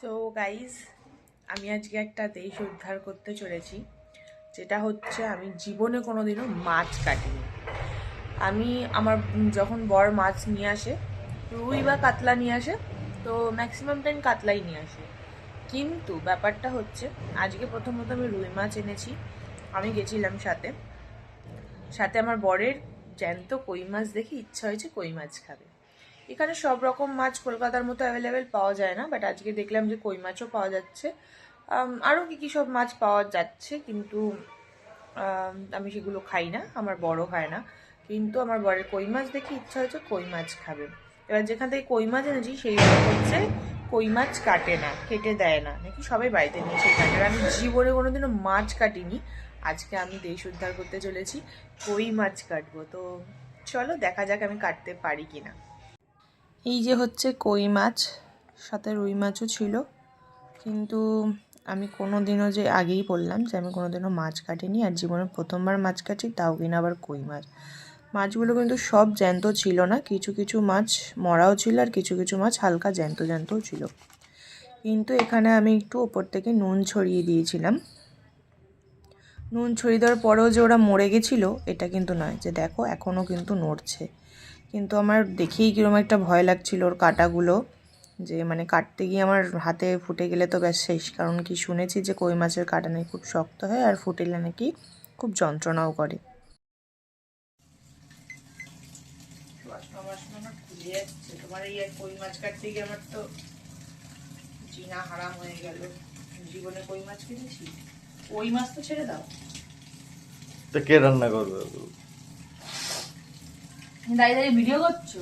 So guys, আমি আজকে একটা দেশ উদ্ধার করতে চলেছি, যেটা হচ্ছে আমি জীবনে কোনোদিনও মাছ কাটিনি। আমি যখন বর মাছ নিয়ে আসে, রুই বা কাতলা নিয়ে আসে, তো ম্যাক্সিমাম টাইম কাতলাই নিয়ে আসে। কিন্তু ব্যাপারটা হচ্ছে আজকে প্রথমত আমি রুই মাছ এনেছি। আমি গেছিলাম সাথে সাথে আমার বরের জ্যান্ত কই মাছ দেখে ইচ্ছা হয়েছে কই মাছ খাবে। এখানে সব রকম মাছ কলকাতার মতো অ্যাভেলেবেল পাওয়া যায় না, বাট আজকে দেখলাম যে কই মাছও পাওয়া যাচ্ছে। আরও কী সব মাছ পাওয়া যাচ্ছে, কিন্তু আমি সেগুলো খাই না, আমার বড় খায় না। কিন্তু আমার বরের কই মাছ দেখে ইচ্ছা হয়েছে কই মাছ খাবে। এবার যেখান থেকে কই মাছ এনেছি সেই হচ্ছে কই মাছ কাটে না, কেটে দেয় না, নাকি সবাই বাড়িতে নিয়ে সেই কাটে। আমি জীবনে কোনোদিনও মাছ কাটিনি, আজকে আমি দেশ উদ্ধার করতে চলেছি, কই মাছ কাটবো। তো চলো দেখা যাক আমি কাটতে পারি কিনা। এই যে হচ্ছে কই মাছ, সাথে রুই মাছও ছিল। কিন্তু আমি কোনোদিনও, যে আগেই বললাম যে আমি কোনোদিনও মাছ কাটিনি, আর জীবনে প্রথমবার মাছ কাটি, তাও কিনা আবার কই মাছ। মাছগুলো কিন্তু সব জ্যান্ত ছিল না, কিছু কিছু মাছ মরাও ছিল, আর কিছু কিছু মাছ হালকা জ্যান্ত জ্যান্তও ছিল। কিন্তু এখানে আমি একটু ওপর থেকে নুন ছড়িয়ে দিয়েছিলাম। নুন ছড়িয়ে দেওয়ার পরেও যে ওরা মরে গেছিলো এটা কিন্তু নয়, যে দেখো এখনও কিন্তু নড়ছে। কিন্তু আমার দেখেই কীরকম একটা ভয় লাগছিল ওর কাঁটাগুলো, যে মানে কাটতে গিয়ে আমার হাতে ফুটে গেলে তো ব্যাস শেষ। কারণ কি শুনেছি যে কই মাছের কাঁটা নাকি খুব শক্ত হয়, আর ফুটেলে নাকি খুব যন্ত্রণাও করে। তোমার এই কই মাছ কাটতে গিয়ে আমার তো জিনা হারাম হয়ে গেল। জীবনে কই মাছ কিনেছি, কই মাছ তো ছেড়ে দাও। তো কে রান্না করবে? দাঁড়িয়ে দাঁড়িয়ে ভিডিও করছো?